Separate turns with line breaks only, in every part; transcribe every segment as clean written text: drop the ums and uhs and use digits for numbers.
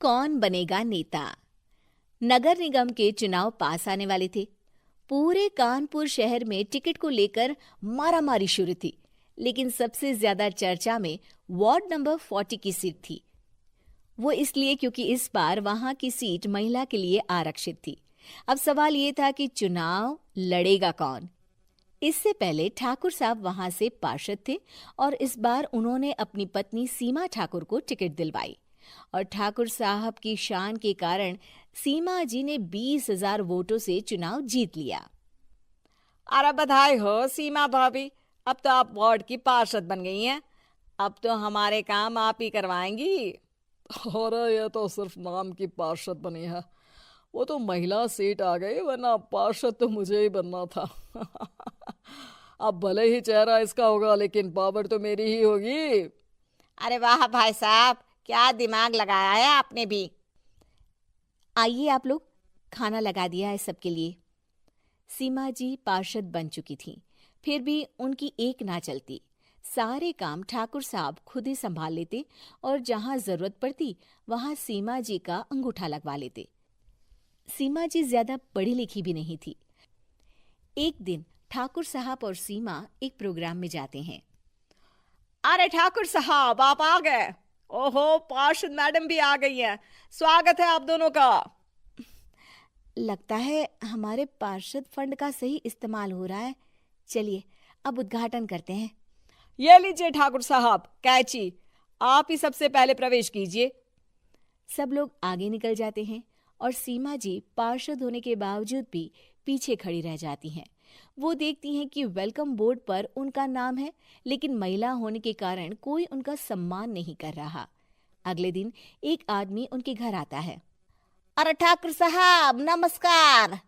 कौन बनेगा नेता। नगर निगम के चुनाव पास आने वाले थे। पूरे कानपुर शहर में टिकट को लेकर मारामारी शुरू थी, लेकिन सबसे ज्यादा चर्चा में वार्ड नंबर 40 की सीट थी। वो इसलिए क्योंकि इस बार वहां की सीट महिला के लिए आरक्षित थी। अब सवाल ये था कि चुनाव लड़ेगा कौन। इससे पहले ठाकुर साहब वहां से पार्षद थे और इस बार उन्होंने अपनी पत्नी सीमा ठाकुर को टिकट दिलवाई और ठाकुर साहब की शान के कारण सीमा जी ने 20,000 वोटों से चुनाव जीत लिया।
अरे बधाई हो सीमा भाभी, अब तो आप वार्ड की पार्षद बन गई हैं। अब तो हमारे काम आप ही करवाएंगी।
अरे ये तो सिर्फ नाम की पार्षद बनी है, वो तो महिला सीट आ गई, वरना पार्षद तो मुझे ही बनना था। अब भले ही चेहरा इसका होगा, लेकिन पावर तो मेरी ही होगी।
अरे वाह भाई साहब, क्या दिमाग लगाया है आपने भी।
आइए आप लोग, खाना लगा दिया है सबके लिए। सीमा जी पार्षद बन चुकी थीं, फिर भी उनकी एक ना चलती। सारे काम ठाकुर साहब खुद ही संभाल लेते और जहां जरूरत पड़ती वहां सीमा जी का अंगूठा लगवा लेते। सीमा जी ज्यादा पढ़ी लिखी भी नहीं थी। एक दिन ठाकुर साहब और सीमा एक प्रोग्राम में जाते हैं।
अरे ठाकुर साहब, आप आ गए। ओहो, पार्षद मैडम भी आ गई हैं। स्वागत है आप दोनों का।
लगता है हमारे पार्षद फंड का सही इस्तेमाल हो रहा है। चलिए अब उद्घाटन करते हैं।
ये लीजिए ठाकुर साहब कैची, आप ही सबसे पहले प्रवेश कीजिए।
सब लोग आगे निकल जाते हैं और सीमा जी पार्षद होने के बावजूद भी पीछे खड़ी रह जाती हैं। वो देखती हैं कि वेलकम बोर्ड पर उनका नाम है, लेकिन महिला होने के कारण कोई उनका सम्मान नहीं कर रहा। अगले दिन एक आदमी उनके घर आता है।
अरे ठाकुर साहब नमस्कार।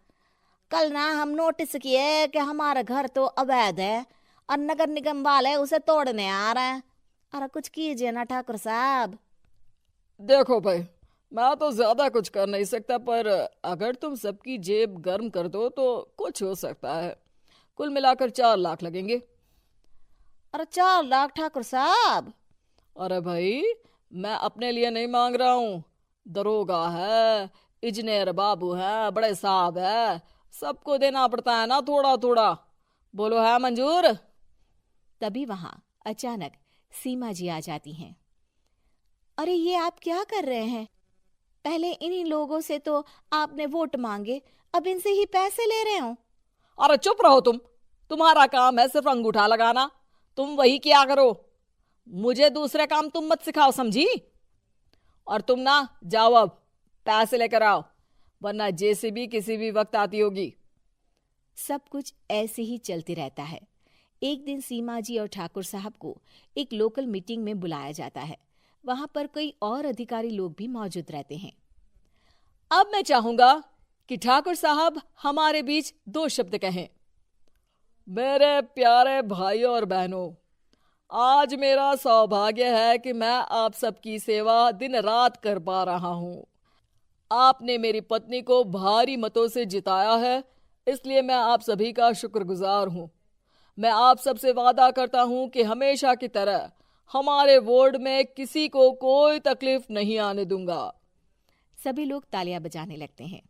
कल ना हम नोटिस किए कि हमारा घर तो अवैध है और नगर निगम वाले उसे तोड़ने आ रहे हैं। अरे कुछ कीजिए ना ठाकुर साहब।
देखो भाई, मैं तो ज्यादा कुछ कर नहीं सकता, पर अगर तुम सबकी जेब गर्म कर दो तो कुछ हो सकता है। कुल मिलाकर 4 लाख लगेंगे।
अरे 4 लाख ठाकुर साहब?
अरे भाई, मैं अपने लिए नहीं मांग रहा हूँ। दरोगा है, इंजीनियर बाबू है, बड़े साहब है, सबको देना पड़ता है ना थोड़ा थोड़ा। बोलो है मंजूर?
तभी वहां अचानक सीमा जी आ जाती हैं। अरे ये आप क्या कर रहे हैं? पहले इन्हीं लोगों से तो आपने वोट मांगे, अब इनसे ही पैसे ले रहे हो।
अरे चुप रहो तुम, तुम्हारा काम है सिर्फ अंगूठा लगाना, तुम वही किया करो। मुझे दूसरे काम तुम मत सिखाओ, समझी? और तुम ना जाओ, अब पैसे लेकर आओ, वरना जेसीबी किसी भी वक्त आती होगी।
सब कुछ ऐसे ही चलते रहता है। एक दिन सीमा जी और ठाकुर साहब को एक लोकल मीटिंग में बुलाया जाता है। वहां पर कई और अधिकारी लोग भी मौजूद रहते हैं।
अब मैं चाहूंगा कि ठाकुर साहब हमारे बीच 2 शब्द कहें। मेरे प्यारे भाइयों और बहनों, आज मेरा सौभाग्य है कि मैं आप सबकी सेवा दिन रात कर पा रहा हूं। आपने मेरी पत्नी को भारी मतों से जिताया है, इसलिए मैं आप सभी का शुक्रगुजार हूं। मैं आप सबसे वादा करता हूं कि हमेशा की तरह हमारे वार्ड में किसी को कोई तकलीफ नहीं आने दूंगा।
सभी लोग तालियां बजाने लगते हैं।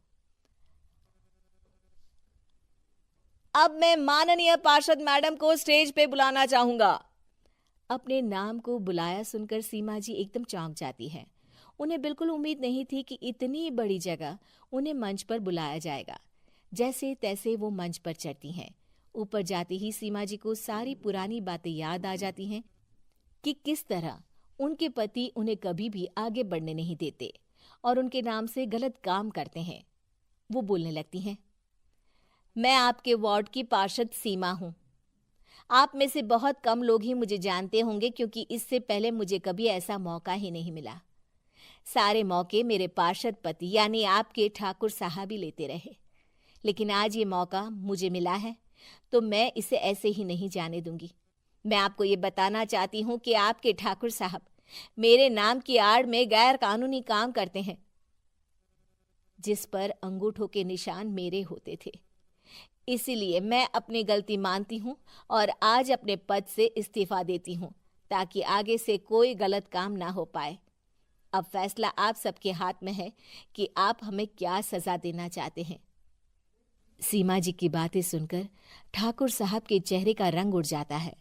अब मैं माननीय पार्षद मैडम को स्टेज पे बुलाना चाहूंगा।
अपने नाम को बुलाया सुनकर सीमा जी एकदम चौंक जाती है। उन्हें बिल्कुल उम्मीद नहीं थी कि इतनी बड़ी जगह उन्हें मंच पर बुलाया जाएगा। जैसे तैसे वो मंच पर चढ़ती हैं। ऊपर जाते ही सीमा जी को सारी पुरानी बातें याद आ जाती हैं कि किस तरह उनके पति उन्हें कभी भी आगे बढ़ने नहीं देते और उनके नाम से गलत काम करते हैं। वो बोलने लगती हैं।
मैं आपके वार्ड की पार्षद सीमा हूं। आप में से बहुत कम लोग ही मुझे जानते होंगे, क्योंकि इससे पहले मुझे कभी ऐसा मौका ही नहीं मिला। सारे मौके मेरे पार्षद पति यानी आपके ठाकुर साहब ही लेते रहे, लेकिन आज ये मौका मुझे मिला है तो मैं इसे ऐसे ही नहीं जाने दूंगी। मैं आपको ये बताना चाहती हूँ कि आपके ठाकुर साहब मेरे नाम की आड़ में गैर कानूनी काम करते हैं, जिस पर अंगूठों के निशान मेरे होते थे। इसीलिए मैं अपनी गलती मानती हूँ और आज अपने पद से इस्तीफा देती हूँ, ताकि आगे से कोई गलत काम ना हो पाए। अब फैसला आप सबके हाथ में है कि आप हमें क्या सजा देना चाहते हैं।
सीमा जी की बातें सुनकर ठाकुर साहब के चेहरे का रंग उड़ जाता है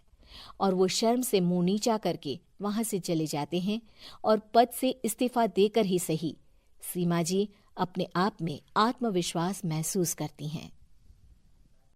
और वो शर्म से मुंह नीचा करके वहां से चले जाते हैं और पद से इस्तीफा देकर ही सही सीमा जी अपने आप में आत्मविश्वास महसूस करती हैं।